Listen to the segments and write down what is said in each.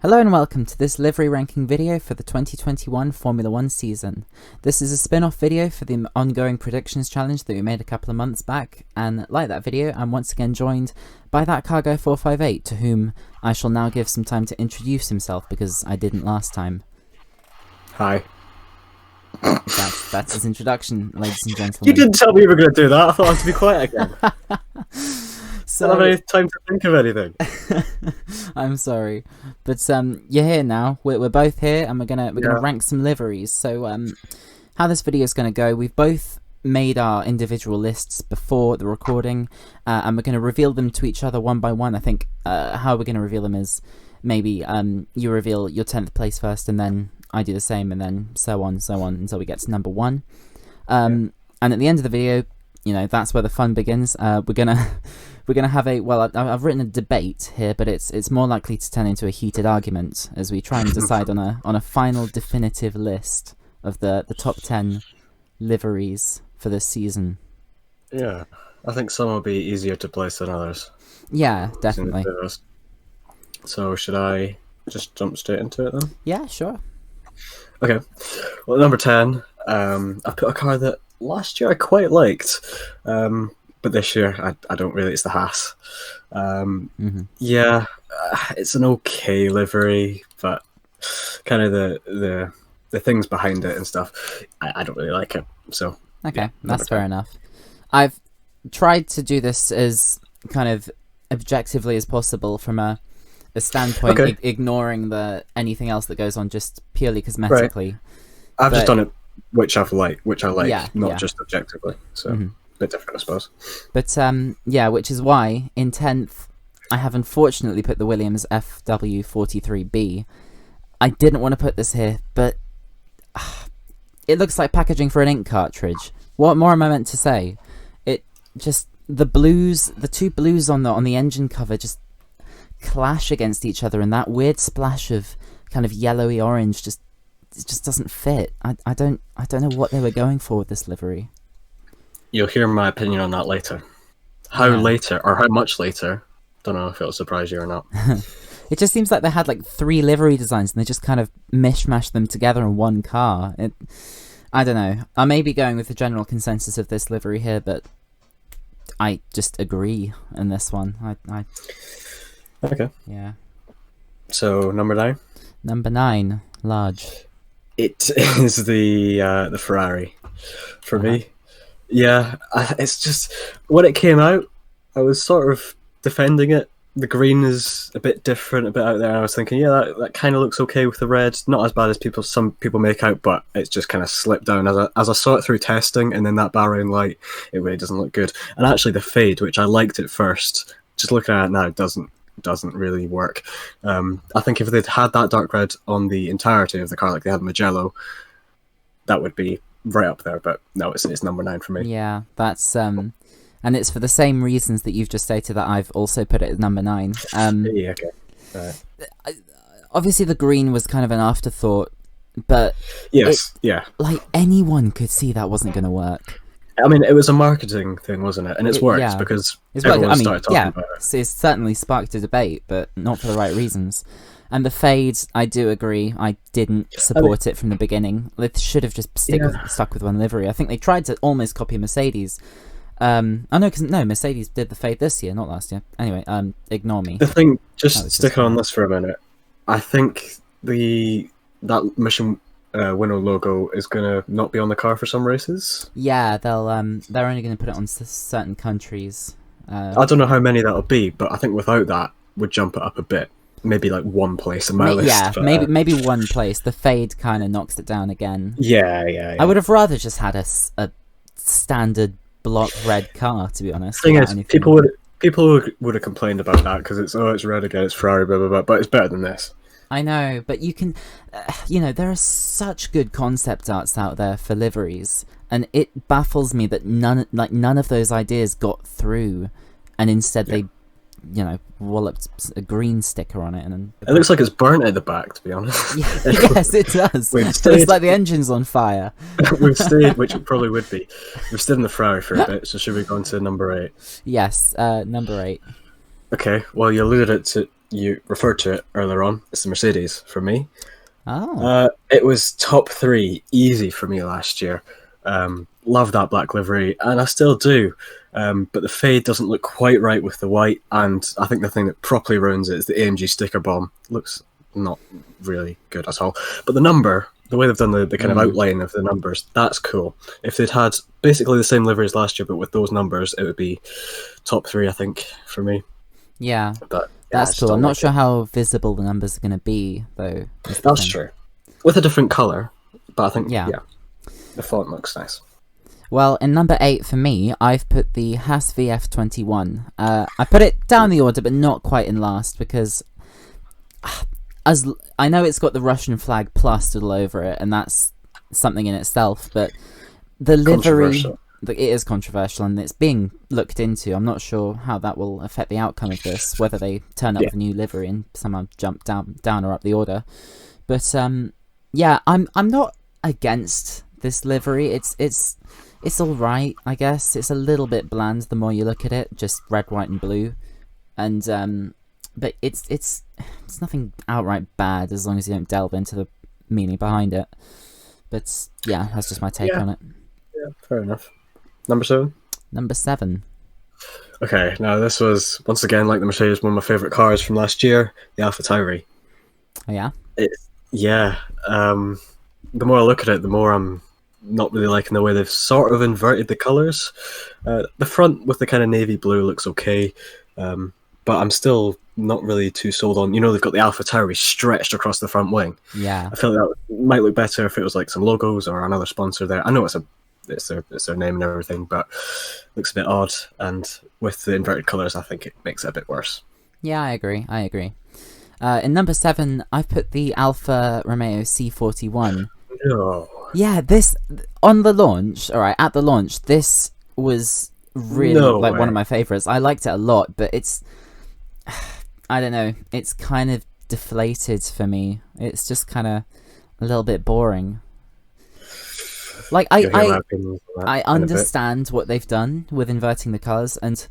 Hello and welcome to this livery ranking video for the 2021 Formula 1 season. This is a spin-off video for the ongoing predictions challenge that we made a couple of months back, and like that video, I'm once again joined by that Cargo 458, to whom I shall now give some time to introduce himself because I didn't last time. Hi. That's his introduction, ladies and gentlemen. You didn't tell me you were going to do that. I thought I was to be quiet again. So, I don't have any time to think of anything. I'm sorry, but you're here now. We're both here, and we're gonna rank some liveries. So how this video is gonna go? We've both made our individual lists before the recording, and we're gonna reveal them to each other one by one. I think how we're gonna reveal them is maybe you reveal your 10th place first, and then I do the same, and then so on until we get to number 1. And at the end of the video, you know, that's where the fun begins. We're gonna have a, well, I've written a debate here, but it's more likely to turn into a heated argument as we try and decide on a final definitive list of the top 10 liveries for this season. Yeah, I think some will be easier to place than others. Yeah, definitely. So should I just jump straight into it then? Yeah, sure. Okay. Well, at number 10, I put a car that last year I quite liked. But this year, I don't really. It's the Haas. Yeah, it's an okay livery, but kind of the things behind it and stuff, I don't really like it. So okay, yeah, that's fair enough. I've tried to do this as kind of objectively as possible from a standpoint, ignoring anything else that goes on just purely cosmetically. Right. I've just done it which I like, not just objectively. So. Bit different, I suppose. But yeah, which is why in 10th I have unfortunately put the Williams FW43B. I didn't want to put this here, but it looks like packaging for an ink cartridge. What more am I meant to say? It just, the two blues on the engine cover just clash against each other, and that weird splash of kind of yellowy orange just doesn't fit. I don't know what they were going for with this livery. You'll hear my opinion on that later. How much later? Don't know if it'll surprise you or not. It just seems like they had like 3 livery designs and they just kind of mishmashed them together in one car. I don't know. I may be going with the general consensus of this livery here, but I just agree in this one. Okay. Yeah. So number 9. Number 9, large. It is the Ferrari for me. Yeah, it's just, when it came out, I was sort of defending it. The green is a bit different, a bit out there, and I was thinking, yeah, that kind of looks okay with the red. Not as bad as some people make out, but it's just kind of slipped down. As I saw it through testing, and then that Bahrain light, it really doesn't look good. And actually the fade, which I liked at first, just looking at it now, doesn't really work. I think if they'd had that dark red on the entirety of the car, like they had Magello, that would be right up there, but no, it's number 9 for me. Yeah, that's and it's for the same reasons that you've just stated that I've also put it as number 9. Yeah, okay. Obviously the green was kind of an afterthought, but like anyone could see that wasn't going to work. I mean, it was a marketing thing, wasn't it? And it's worked because everyone started talking about it. It's certainly sparked a debate, but not for the right reasons. And the fade, I do agree. I didn't support it from the beginning. They should have just stuck with one livery. I think they tried to almost copy Mercedes. Mercedes did the fade this year, not last year. Anyway, ignore me. The thing, just sticking on this for a minute, I think that Mission Winnow logo is gonna not be on the car for some races. Yeah, they're only gonna put it on certain countries. I don't know how many that'll be, but I think without that would jump it up a bit. Maybe like 1 place in my list. Yeah, but, maybe 1 place. The fade kind of knocks it down again. Yeah. I would have rather just had a standard block red car, to be honest. The thing is, people would have complained about that because it's red again, it's Ferrari, blah blah blah. But it's better than this. I know, but you can, there are such good concept arts out there for liveries, and it baffles me that none of those ideas got through, and instead they walloped a green sticker on it, and then it looks like it's burnt at the back, to be honest. Yes, it does. It looks like the engine's on fire. We've stayed, which it probably would be. We've stayed in the Ferrari for a bit, so should we go on to number 8? Yes, number 8. Okay, well, you alluded you referred to it earlier on. It's the Mercedes for me. Oh. It was top three easy for me last year. Love that black livery, and I still do. But the fade doesn't look quite right with the white, and I think the thing that properly ruins it is the AMG sticker bomb. Looks not really good at all. But the way they've done the kind of outline of the numbers, that's cool. If they'd had basically the same livery as last year, but with those numbers, it would be top three, I think, for me. Yeah. But yeah, That's cool. I'm not sure how visible the numbers are going to be, though. That's true. With a different colour, but I think, yeah, the font looks nice. Well, in number 8 for me, I've put the Haas VF21. I put it down the order, but not quite in last, because as I know it's got the Russian flag plastered all over it, and that's something in itself, but the livery... It is controversial, and it's being looked into. I'm not sure how that will affect the outcome of this, whether they turn up with a new livery and somehow jump down or up the order. But yeah, I'm not against this livery. It's all right, I guess. It's a little bit bland the more you look at it, just red, white, and blue, and but it's nothing outright bad as long as you don't delve into the meaning behind it. But yeah, that's just my take on it. Yeah, fair enough. Number 7? Number 7. Okay, now this was, once again, like the Mercedes, one of my favourite cars from last year, the AlphaTauri. Oh, yeah? The more I look at it, the more I'm not really liking the way they've sort of inverted the colours. The front with the kind of navy blue looks okay, but I'm still not really too sold on, they've got the AlphaTauri stretched across the front wing. Yeah. I feel like that might look better if it was like some logos or another sponsor there. I know it's their name and everything, but it looks a bit odd, and with the inverted colours I think it makes it a bit worse. Yeah, I agree. In number 7, I've put the Alfa Romeo C41. No. Yeah, this, on the launch, at the launch, this was really one of my favourites. I liked it a lot, but it's, I don't know, it's kind of deflated for me. It's just kind of a little bit boring. Like, I understand what they've done with inverting the colours, and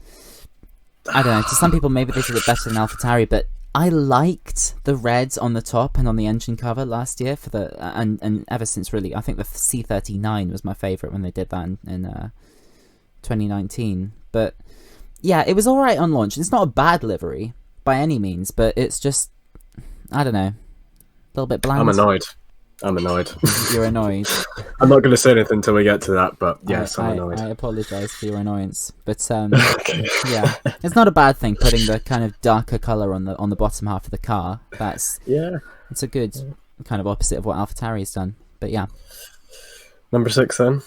I don't know, to some people maybe they did it better than AlphaTauri, but I liked the red on the top and on the engine cover last year for the and ever since, really. I think the C39 was my favourite when they did that in 2019. But yeah, it was alright on launch. It's not a bad livery by any means, but it's just, I don't know, a little bit bland. I'm annoyed. You're annoyed. I'm not going to say anything until we get to that, but yes, I'm annoyed. I apologise for your annoyance, but yeah, it's not a bad thing putting the kind of darker colour on the bottom half of the car. It's a good kind of opposite of what AlphaTauri's done. But yeah. Number 6 then.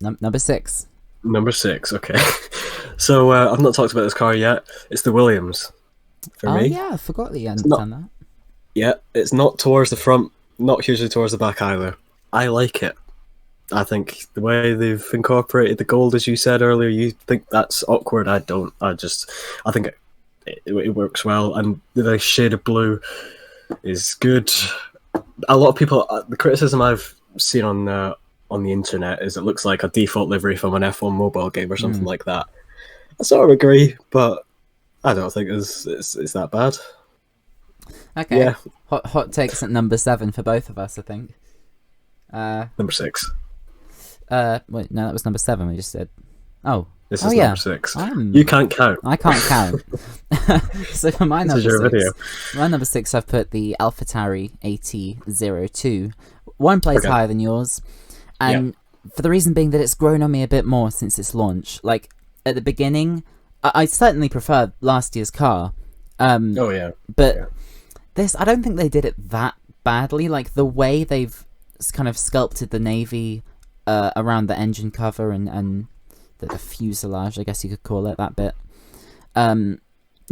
Number 6. Number 6. Okay. So I've not talked about this car yet. It's the Williams. For me. Oh yeah, I forgot that you hadn't done that. Yeah, it's not towards the front, not hugely towards the back either. I like it. I think the way they've incorporated the gold, as you said earlier, you think that's awkward. I don't. I think it works well, and the shade of blue is good. A lot of people, the criticism I've seen on the internet is it looks like a default livery from an F1 mobile game or something like that. I sort of agree, but I don't think it's that bad. Okay. Yeah. Hot takes at number 7 for both of us, I think. Number 6. Wait, no, that was number 7 we just said. Oh. This is number 6. You You can't count. I can't count. So for my number 6, video. My number 6, I've put the AlphaTauri AT02. One place higher than yours, and for the reason being that it's grown on me a bit more since its launch. Like, at the beginning, I certainly preferred last year's car. But this, I don't think they did it that badly. Like, the way they've kind of sculpted the navy around the engine cover and the fuselage, I guess you could call it, that bit,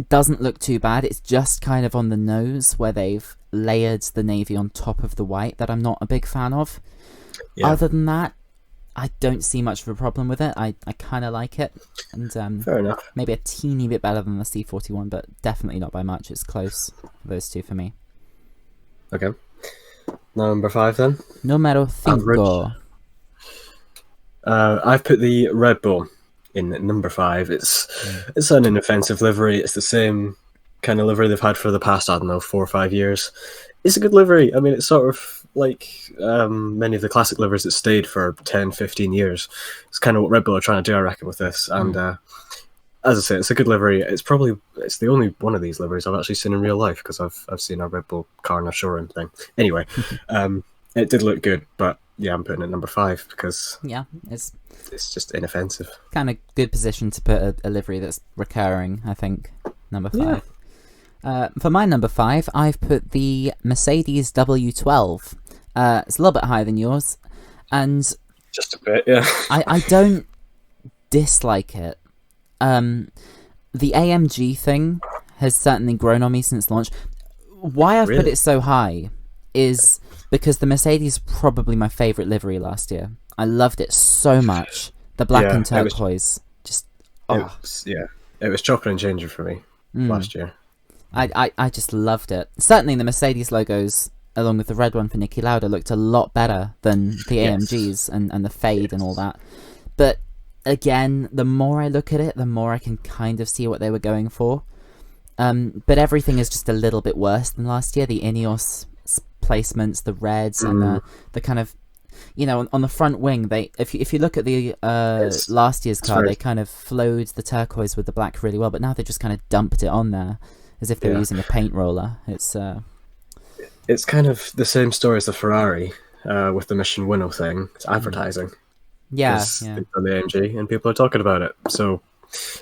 doesn't look too bad. It's just kind of on the nose where they've layered the navy on top of the white that I'm not a big fan of. Yeah. Other than that, I don't see much of a problem with it. I kind of like it, and fair enough. Maybe a teeny bit better than the C41, but definitely not by much. It's close, those two for me. Okay. Number 5 then. Numero 5. I've put the Red Bull in at number 5. It's an inoffensive livery. It's the same kind of livery they've had for the past, I don't know, 4 or 5 years. It's a good livery. I mean, it's sort of like many of the classic liveries that stayed for 10, 15 years. It's kind of what Red Bull are trying to do, I reckon, with this. And as I say, it's a good livery. It's the only one of these liveries I've actually seen in real life, because I've seen a Red Bull car in a showroom thing. Anyway, it did look good, but yeah, I'm putting it number 5 because it's just inoffensive. Kind of good position to put a livery that's recurring, I think. Number 5. For my number 5, I've put the Mercedes W12. It's a little bit higher than yours, and just a bit, yeah. I don't dislike it. The AMG thing has certainly grown on me since launch. Why I've put it so high is because the Mercedes is probably my favourite livery last year. I loved it so much. The black and turquoise. It was chopping and changing for me last year. I just loved it. Certainly the Mercedes logos, along with the red one for Niki Lauda, looked a lot better than the AMGs and the fade and all that. But again, the more I look at it, the more I can kind of see what they were going for. But everything is just a little bit worse than last year. The Ineos placements, the reds, and the kind of, on the front wing, if you look at the last year's car, they kind of flowed the turquoise with the black really well, but now they just kind of dumped it on there as if they were using a paint roller. It's kind of the same story as the Ferrari with the Mission Winnow thing. It's advertising. Yeah. They've done the AMG and people are talking about it. So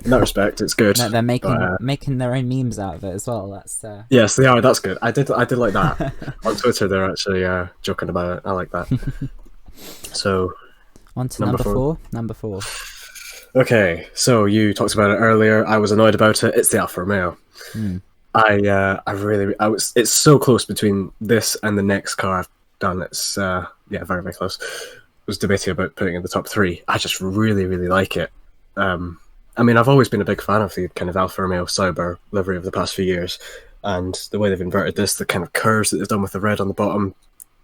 in that respect, it's good. They're making their own memes out of it as well. That's yes, they are. That's good. I did like that on Twitter. They're actually joking about it. I like that. So on to number 4. Number 4. Okay, so you talked about it earlier. I was annoyed about it. It's the Alfa Romeo. It's so close between this and the next car I've done. It's very, very close. I was debating about putting it in the top 3. I just really, really like it. I mean, I've always been a big fan of the kind of Alfa Romeo Sauber livery of the past few years, and the way they've inverted this, the kind of curves that they've done with the red on the bottom,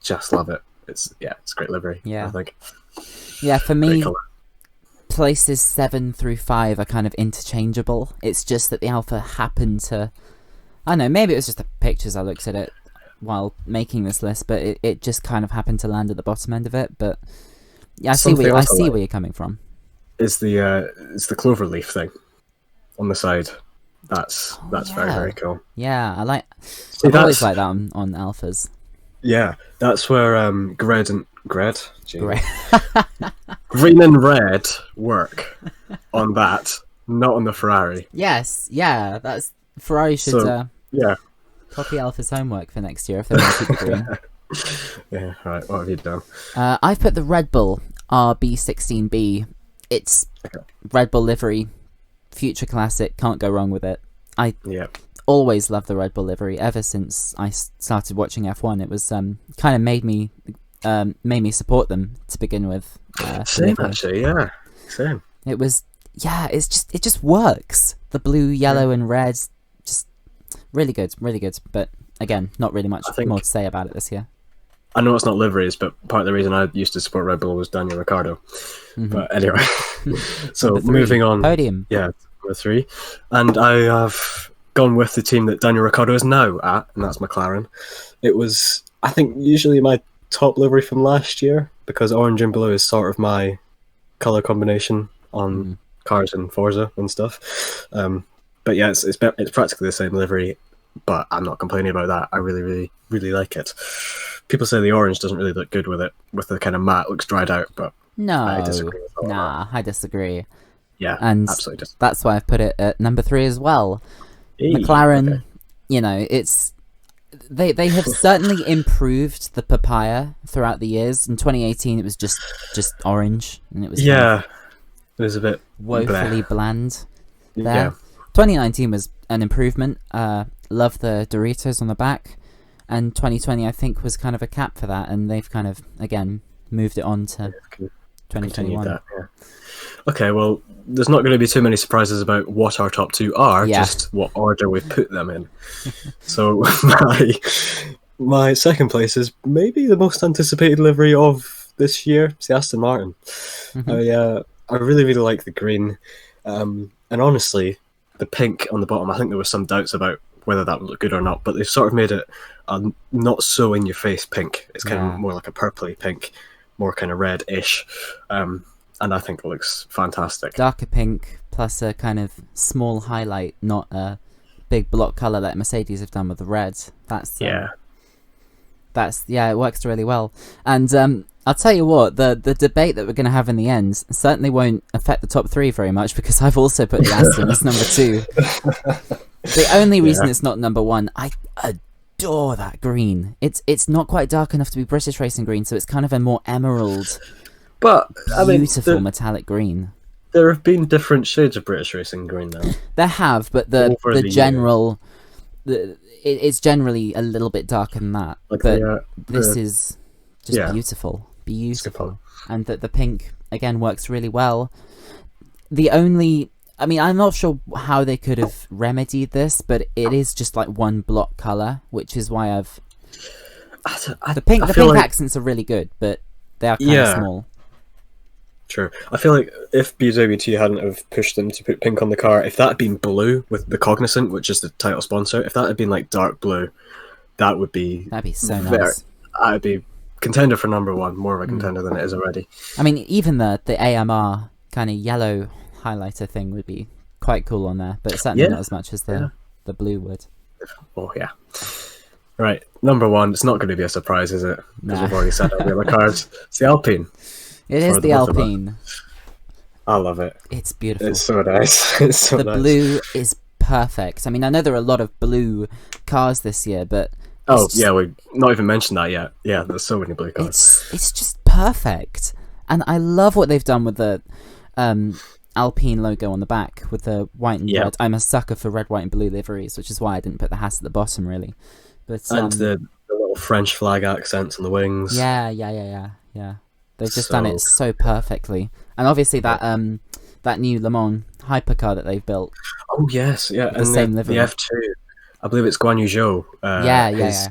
just love it. It's a great livery. Yeah, I think. Yeah, for me, places 7 through 5 are kind of interchangeable. It's just that the Alfa happened to, I don't know, maybe it was just the pictures I looked at it while making this list, but it just kind of happened to land at the bottom end of it. But yeah, I see where you're coming from. Is the clover leaf thing on the side? That's very, very cool. Yeah, I've always liked that on Alphas. Yeah, that's where green and red work on that, not on the Ferrari. Yes, yeah, that's Ferrari should copy Alpha's homework for next year if they want to keep it green. Yeah, right. What have you done? I've put the Red Bull RB16B. It's Red Bull livery, future classic. Can't go wrong with it. I always loved the Red Bull livery ever since I started watching F1. It was kind of made me support them to begin with. Same actually, yeah, same. It was it just works. The blue, yellow, and red, just really good, really good. But again, not really much more to say about it this year. I know it's not liveries, but part of the reason I used to support Red Bull was Daniel Ricciardo. But anyway, so moving on. Podium. Yeah, number 3. And I have gone with the team that Daniel Ricciardo is now at, and that's McLaren. It was, I think, usually my top livery from last year, because orange and blue is sort of my colour combination on cars in Forza and stuff. But yeah, it's practically the same livery, but I'm not complaining about that. I really, really, really like it. People say the orange doesn't really look good with it, with the kind of matte, looks dried out, but I disagree with all that. I disagree. Yeah, and absolutely disagree. That's why I've put it at number 3 as well. McLaren, it's they have certainly improved the papaya throughout the years. In 2018, it was just orange, and it was it was a bit woefully bland. There, 2019 was an improvement. Love the Doritos on the back. And 2020, I think, was kind of a cap for that, and they've kind of, again, moved it on to 2021. That, yeah. Okay, well, there's not going to be too many surprises about what our top 2 are, just what order we've put them in. So my second place is maybe the most anticipated livery of this year. It's the Aston Martin. I I really, really like the green. And honestly, the pink on the bottom, I think there was some doubts about whether that would look good or not, but they've sort of made it a not so in your face pink. It's kind of more like a purpley pink, more kind of red-ish. And I think it looks fantastic. Darker pink plus a kind of small highlight, not a big block color like Mercedes have done with the red. That's it works really well. And I'll tell you what, the debate that we're going to have in the end certainly won't affect the top 3 very much, because I've also put the Aston as number 2. The only reason it's not number 1, I adore that green. It's not quite dark enough to be British racing green, so it's kind of a more emerald, but beautiful metallic green. There have been different shades of British racing green, though. There have, but the general, it's generally a little bit darker than that. Like but this is just beautiful, and the pink again works really well. I'm not sure how they could have remedied this, but it is just like one block color, which is why the pink accents are really good, but they are kind of small. True. I feel like if BWT hadn't have pushed them to put pink on the car, if that had been blue with the Cognizant, which is the title sponsor, if that had been like dark blue, that'd be so nice. I'd be contender for number 1, more of a contender than it is already. I mean, even the AMR kind of yellow highlighter thing would be quite cool on there, but certainly not as much as the blue would. Oh yeah. Right, number 1. It's not going to be a surprise, is it? Because we've already said all the other cards. It's the Alpine. It is the Alpine. I love it. It's beautiful. It's so nice. It's so nice. The blue is perfect. I mean, I know there are a lot of blue cars this year, but we've not even mentioned that yet. Yeah, there's so many blue cars. It's just perfect, and I love what they've done with the Alpine logo on the back with the white and red. I'm a sucker for red, white, and blue liveries, which is why I didn't put the Haas at the bottom, really. But and the little French flag accents on the wings. Yeah. They've just done it so perfectly, and obviously that new Le Mans hypercar that they've built. Oh yes, yeah, and the F2. I believe it's Guan Yu Zhou. His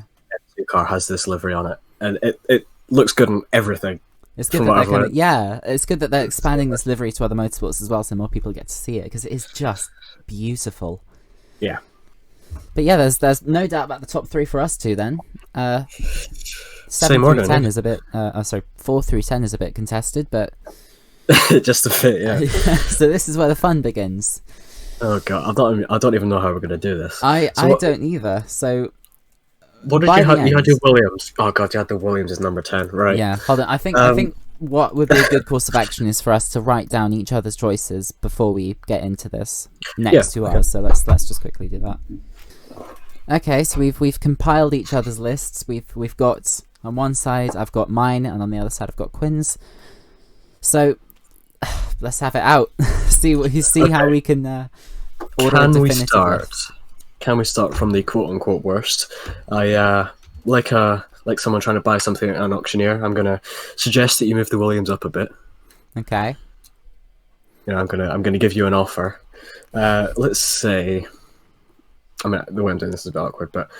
F2 car has this livery on it, and it looks good on everything. It's good that it's good that they're expanding this livery to other motorsports as well, so more people get to see it, because it is just beautiful. Yeah. But yeah, there's no doubt about the top 3 for us two then. 7 through 10 is a bit. 4 through 10 is a bit contested, but just a bit, yeah. So this is where the fun begins. Oh god, I don't even know how we're gonna do this. I don't either. So what did you have? You had your Williams. Oh god, you had the Williams as number 10, right? Yeah. Hold on. I think what would be a good course of action is for us to write down each other's choices before we get into this next to ours. So let's just quickly do that. Okay, so we've compiled each other's lists. We've got, on one side I've got mine, and on the other side I've got Quinn's. So let's have it out. see how we can order a definitive list. Can we start from the quote unquote worst? I like someone trying to buy something at an auctioneer. I'm gonna suggest that you move the Williams up a bit. Okay. Yeah, I'm gonna give you an offer. Let's say, I mean, the way I'm doing this is a bit awkward, but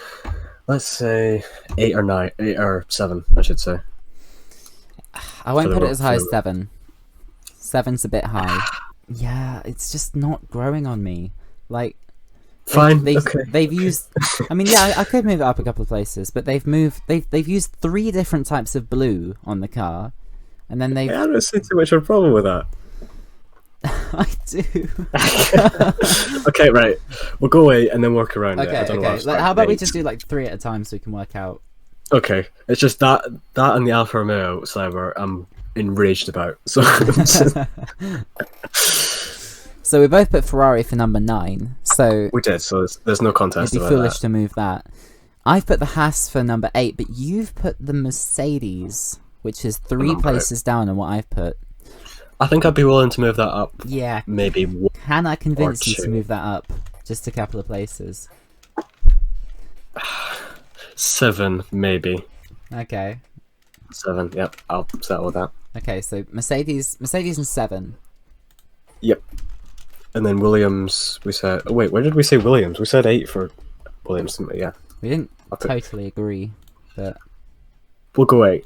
let's say 8 or 7, I should say. I won't put it as high as 7. 7's a bit high. Yeah, it's just not growing on me. Like, fine. They've used. I mean, yeah, I could move it up a couple of places, but they've used 3 different types of blue on the car, and then I don't see too much of a problem with that. I do. Okay, right. We'll go away and then work around it. I don't know how about we just do like 3 at a time so we can work out? Okay, it's just that and the Alfa Romeo Cyber I'm enraged about. So so we both put Ferrari for number 9. So we did. So there's no contest. It'd be foolish to move that. I've put the Haas for number 8, but you've put the Mercedes, which is 3 places down on what I've put. I think I'd be willing to move that up. Yeah. Maybe 1 Can I convince you to move that up just a couple of places? 7, maybe. Okay. 7, yep. I'll settle with that. Okay, so Mercedes and 7. Yep. And then Williams, we said... Oh, wait, where did we say Williams? We said 8 for Williams, didn't we? Yeah. We didn't totally agree, but... We'll go 8.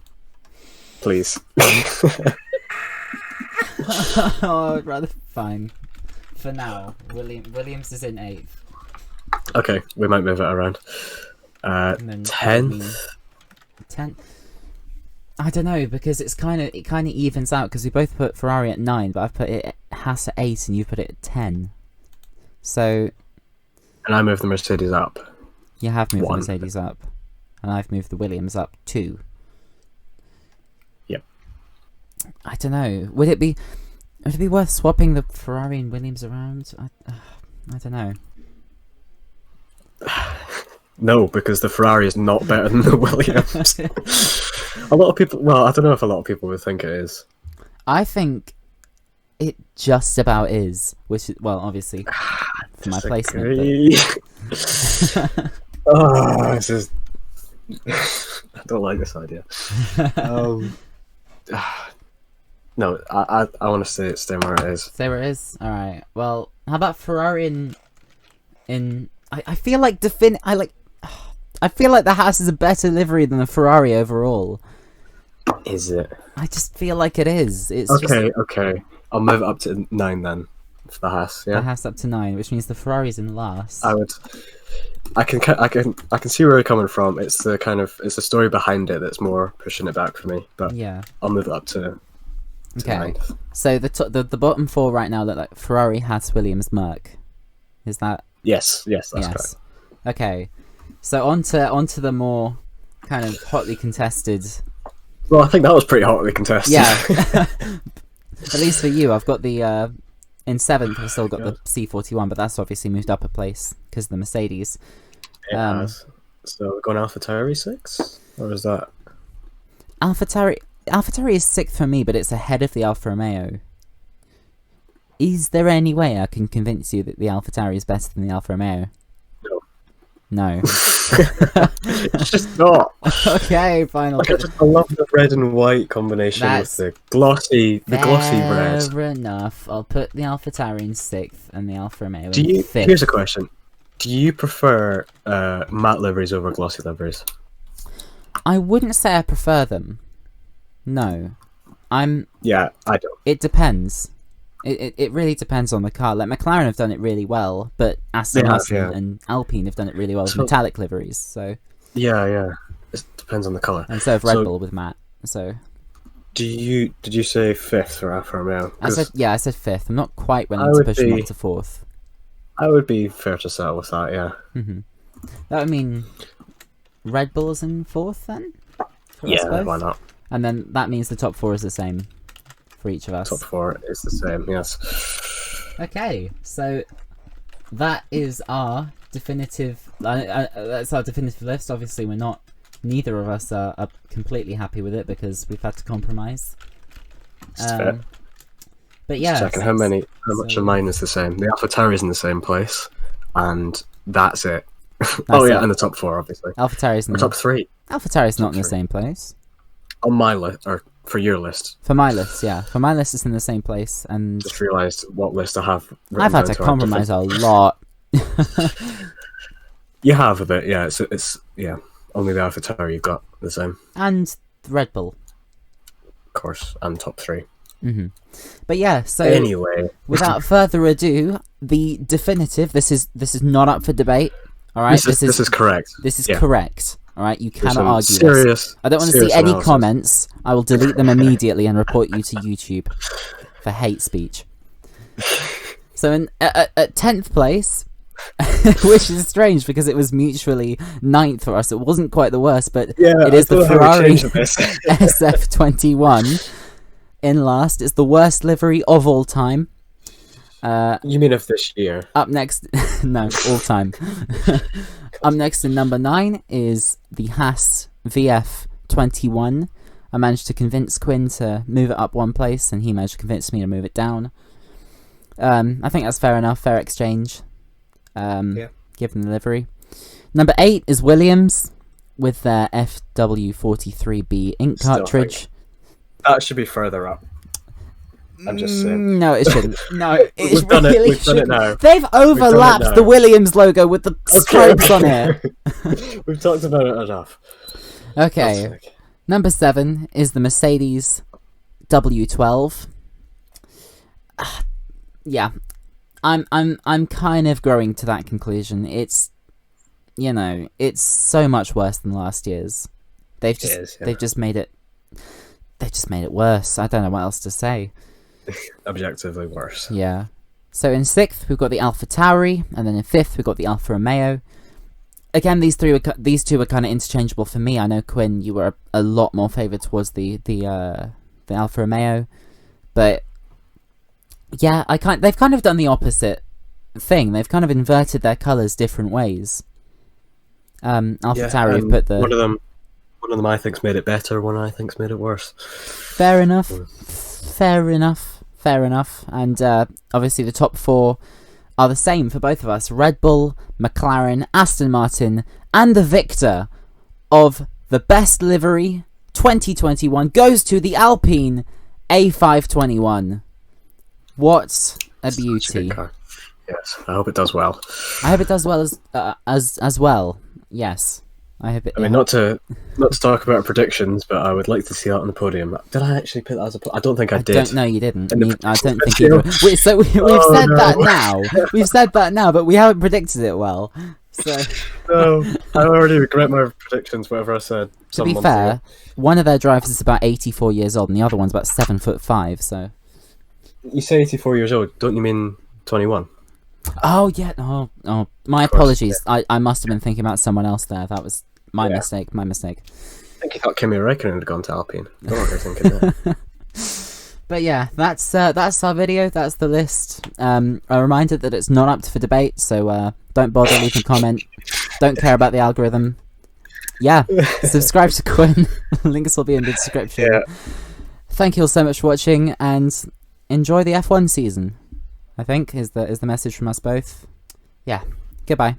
Please. Oh, I'd rather fine. For now, Williams is in 8th. Okay, we might move it around. And then 10th. 10th. I don't know, because it kind of evens out, because we both put Ferrari at 9, but I've put it Haas at 8 and you put it at 10. So And I moved the Mercedes up. you have moved 1. the Mercedes up, and I've moved the Williams up 2. Yep. I don't know. Would it be worth swapping the Ferrari and Williams around? I don't know. No, because the Ferrari is not better than the Williams. A lot of people. Well, I don't know if a lot of people would think it is. I think it just about is, which is, well, obviously for my placement. Oh, this is. I don't like this idea. No, I want to stay where it is. Stay where it is. All right. Well, how about Ferrari in? I feel like I feel like the Haas is a better livery than the Ferrari overall. Is it? I just feel like it is. It's Okay, just, okay. I'll move it up to 9 then for the Haas. the Yeah, Haas up to 9, which means the Ferrari's in last. I can see where you're coming from. It's the story behind it that's more pushing it back for me. But Yeah. I'll move it up to Okay. 9th. So the bottom 4 right now look like Ferrari, Haas, Williams, Merc. Is that? Yes, that's Yes. correct. Okay. So onto the more kind of hotly contested. Well, I think that was pretty hotly contested. Yeah. At least for you, I've got the in 7th. I've still got the C41, but that's obviously moved up a place because of the Mercedes. It has. So we're going AlphaTauri 6, or is that? AlphaTauri is 6th for me, but it's ahead of the Alfa Romeo. Is there any way I can convince you that the AlphaTauri is better than the Alfa Romeo? No. It's just not. Okay, fine. Like, I love the red and white combination with the glossy red. Fair enough. I'll put the AlphaTauri in 6th and the Alfa Romeo in 5th. Here's a question. Do you prefer matte liveries over glossy liveries? I wouldn't say I prefer them. No. Yeah, I don't. It depends. It really depends on the car. Like, McLaren have done it really well, but Aston Martin and Alpine have done it really well with metallic liveries. So yeah. It depends on the colour. and so have Red Bull with matte. So did you say 5th for Alfa Romeo? I said 5th. I'm not quite willing to push them up to 4th. I would be fair to settle with that, yeah. That would mean Red Bull's in 4th then? For us Yeah, both? why not? And then that means the top 4 is the same for each of us. Top 4 is the same, yes. Okay, so that is our definitive. That's our definitive list. Obviously, neither of us are completely happy with it because we've had to compromise. Fair. But yeah, Checking how much of mine is the same. The AlphaTauri is in the same place, and that's it. And the top 4, obviously. AlphaTauri's in the top 3. AlphaTauri's not in the same place. On my list, or for your list. For my list, yeah. For my list, it's in the same place, and Just realised what list I have. I've had to compromise a lot. You have a bit, yeah. It's only the AlphaTauri you've got the same. And Red Bull, of course, and top 3. But yeah, so anyway, without further ado, the definitive. This is not up for debate. All right, this is correct. This is correct. All right, you cannot argue serious, this. I don't want to see any comments. I will delete them immediately and report you to YouTube for hate speech. So at 10th place, which is strange because it was mutually 9th for us. It wasn't quite the worst, but it is the Ferrari SF21 in last. It's the worst livery of all time. You mean of this year? Up next, no, all time. Up next in number 9 is the Haas VF21. I managed to convince Quinn to move it up one place, and he managed to convince me to move it down. I think that's fair enough, fair exchange. Given the livery. Number 8 is Williams with their FW43B ink cartridge. That should be further up. I'm just saying. No, it shouldn't. No, We've done it now. They've overlapped the Williams logo with the stripes on it. We've talked about it enough. Okay. Number 7 is the Mercedes W12. yeah, I'm kind of growing to that conclusion. It's, you know, it's so much worse than last year's. They've just made it worse. I don't know what else to say. Objectively worse. Yeah. So in 6th we've got the Alpha Tauri, and then in 5th we've got the Alfa Romeo. Again, these two are kind of interchangeable for me. I know, Quinn, you were a lot more favoured towards the Alfa Romeo, but yeah, they've kind of done the opposite thing. They've kind of inverted their colours different ways. AlphaTauri have put the one of them I think's made it better. One I think's made it worse. Fair enough. And obviously the top 4 are the same for both of us. Red Bull, McLaren, Aston Martin, and the victor of the best livery 2021 goes to the Alpine A521. What a beauty. Yes, I hope it does well. I hope it does well as well. Yes. I mean, not to talk about predictions, but I would like to see that on the podium. Did I actually put that as a? I don't think I did. Don't know, you didn't. I don't think you did. We've said that now. We've said that now, but we haven't predicted it well. So no, I already regret my predictions. Whatever I said. To be fair, one of their drivers is about 84 years old, and the other one's about 7'5". So you say 84 years old? Don't you mean 21? Oh yeah. Oh. My apologies. I must have been thinking about someone else there. That was my mistake. My mistake. I think you thought Kimi Räikkönen had gone to Alpine. Don't know what you're thinking there. But yeah, that's our video. That's the list. A reminder that it's not up for debate, so don't bother leaving a comment. Don't care about the algorithm. Yeah, subscribe to Quinn. Links will be in the description. Yeah. Thank you all so much for watching, and enjoy the F1 season. I think is the message from us both. Yeah. Goodbye.